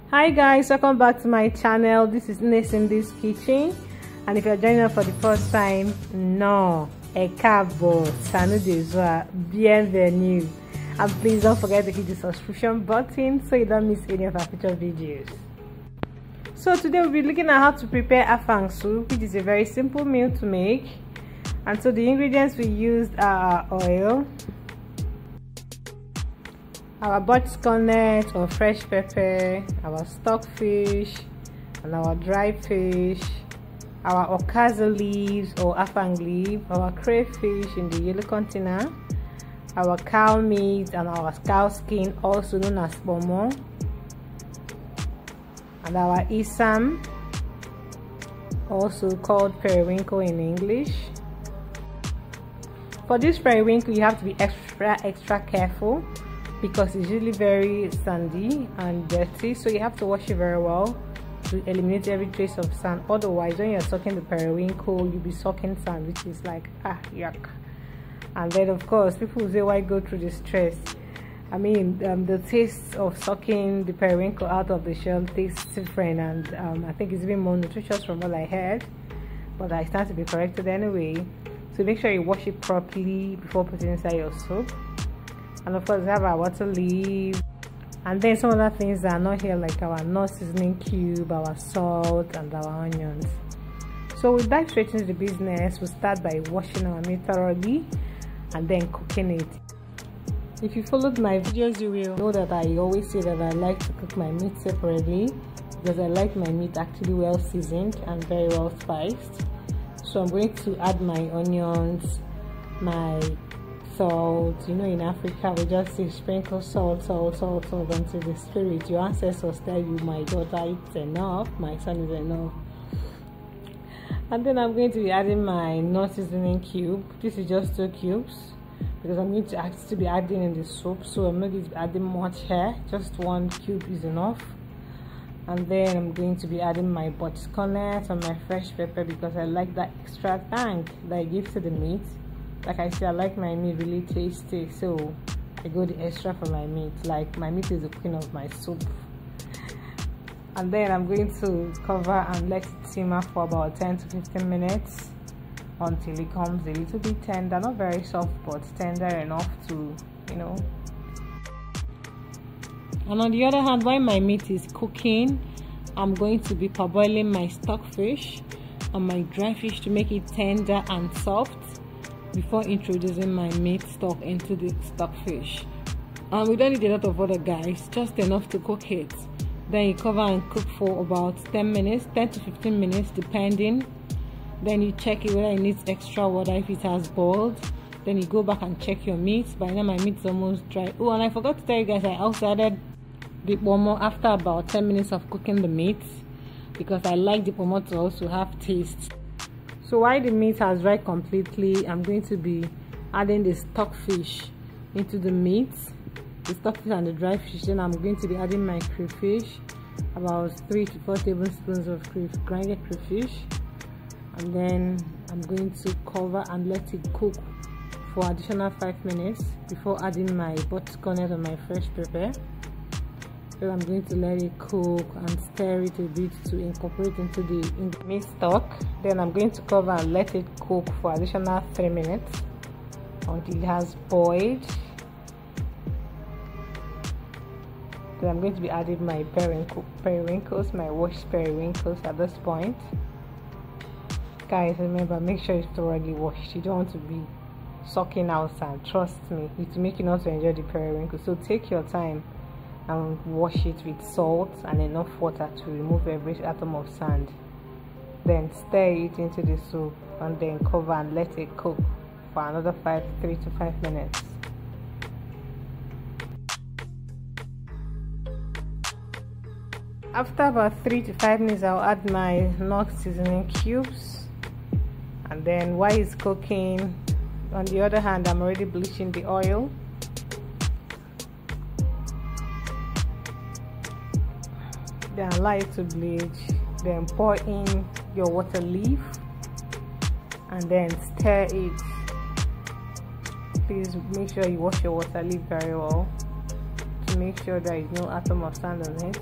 Hi guys, welcome back to my channel. This is Ness in this kitchen, and if you're joining us for the first time, no, bienvenue, and please don't forget to hit the subscription button so you don't miss any of our future videos. So today we'll be looking at how to prepare afang soup, which is a very simple meal to make. And so the ingredients we used are our oil, our butch cornet or fresh pepper, our stockfish and our dried fish, our okaza leaves or afang leaf, our crayfish in the yellow container, our cow meat and our cow skin, also known as pomo, and our isam, also called periwinkle in English. For this periwinkle, you have to be extra careful because it's usually very sandy and dirty, so you have to wash it very well to eliminate every trace of sand. Otherwise, when you're sucking the periwinkle, you'll be sucking sand, which is like yuck. And then of course people will say, why go through the stress? I mean, the taste of sucking the periwinkle out of the shell tastes different, and I think it's even more nutritious from what I heard, but I stand to be corrected anyway. So make sure you wash it properly before putting inside your soup. And of course we have our water leaf, and then some other things that are not here, like our nut seasoning cube, our salt and our onions. So we'll dive straight into the business. We'll start by washing our meat thoroughly and then cooking it. If you followed my videos, you will know that I always say that I like to cook my meat separately because I like my meat actually well seasoned and very well spiced. So I'm going to add my onions, my salt. You know, in Africa we just say sprinkle salt until the spirit, your ancestors tell you, my daughter, it's enough, my son is enough. And then I'm going to be adding my nut seasoning cube. This is just 2 cubes because I'm going to be adding in the soup, so I'm not going to be adding much here, just 1 cube is enough. And then I'm going to be adding my butch cornet and my fresh pepper because I like that extra tang that it gives to the meat. Like I said, I like my meat really tasty, so I go the extra for my meat. Like, my meat is the queen of my soup. And then I'm going to cover and let it simmer for about 10 to 15 minutes until it comes a little bit tender, not very soft but tender enough to, you know. And on the other hand, while my meat is cooking, I'm going to be parboiling my stockfish and my dry fish to make it tender and soft before introducing my meat stock into the stockfish. And we don't need a lot of water, guys, just enough to cook it. Then you cover and cook for about 10 to 15 minutes depending. Then you check it whether it needs extra water. If it has boiled, then you go back and check your meat. By now my meat's almost dry. Oh, and I forgot to tell you guys, I also added the pomo after about 10 minutes of cooking the meat because I like the pomo to also have taste. So while the meat has dried completely, I'm going to be adding the stockfish into the meat, the stockfish and the dry fish. Then I'm going to be adding my crayfish, about 3 to 4 tablespoons of grinded crayfish, and then I'm going to cover and let it cook for additional 5 minutes before adding my butch cornet and my fresh pepper. Then I'm going to let it cook and stir it a bit to incorporate into the meat stock. Then I'm going to cover and let it cook for additional 3 minutes until it has boiled. Then I'm going to be adding my periwinkles, my washed periwinkles at this point. Guys, remember, make sure it's thoroughly washed. You don't want to be sucking out sand. Trust me, it will make you not to enjoy the periwinkles. So take your time and wash it with salt and enough water to remove every atom of sand. Then stir it into the soup and then cover and let it cook for another 3 to 5 minutes. After about 3 to 5 minutes, I'll add my nut seasoning cubes, and then while it's cooking, on the other hand, I'm already bleaching the oil. Then allow it to bleach, then pour in your water leaf and then stir it. Please make sure you wash your water leaf very well to make sure there is no atom of sand on it.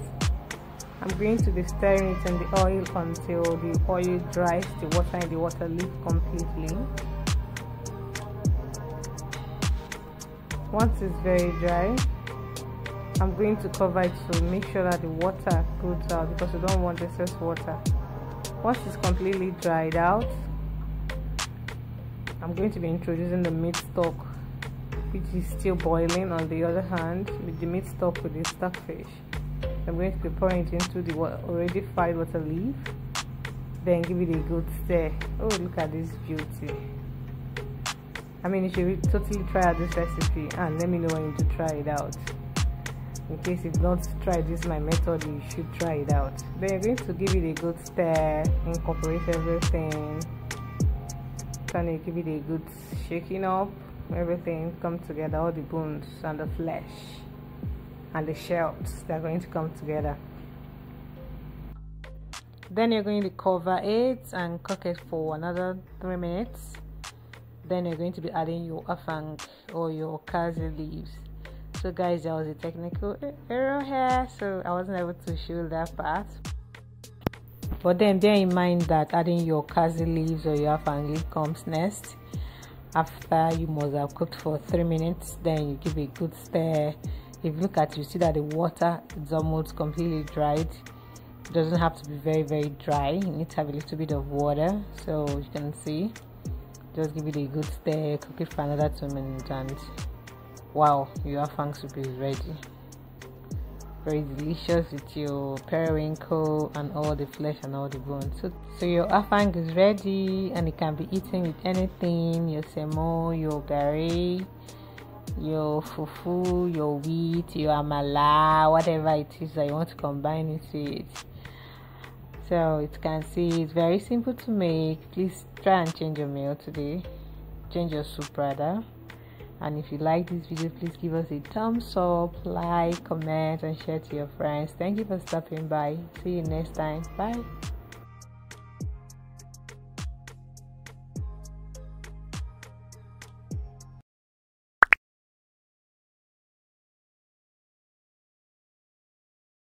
I'm going to be stirring it in the oil until the oil dries, the water in the water leaves completely. Once it's very dry, I'm going to cover it to make sure that the water goes out, because we don't want excess water. Once it's completely dried out, I'm going to be introducing the meat stock, which is still boiling on the other hand, with the meat stock with the stockfish. I'm going to be pouring it into the already fried water leaf, then give it a good stir. Oh, look at this beauty. I mean, you should totally try out this recipe and let me know when you do try it out. In case you've not tried this my method, you should try it out. Then you're going to give it a good stir, incorporate everything, then you give it a good shaking up, everything come together, all the bones and the flesh and the shells, they're going to come together. Then you're going to cover it and cook it for another 3 minutes. Then you're going to be adding your afang or your kazi leaves. So guys, there was a technical error here, so I wasn't able to show that part. But then bear in mind that adding your kazi leaves or your afang leaf comes next. After you must have cooked for 3 minutes, then you give a good stir. If you look at it, you see that the water is almost completely dried. It doesn't have to be very dry. You need to have a little bit of water, so you can see. Just give it a good stir, cook it for another 2 minutes, and wow, your afang soup is ready. Very delicious with your periwinkle and all the flesh and all the bones. So your afang is ready, and it can be eaten with anything: your semo, your gari, your fufu, your wheat, your amala, whatever it is that you want to combine it with. So it can see it's very simple to make. Please try and change your meal today, change your soup rather. And if you like this video, please give us a thumbs up, like, comment and share to your friends. Thank you for stopping by. See you next time. Bye.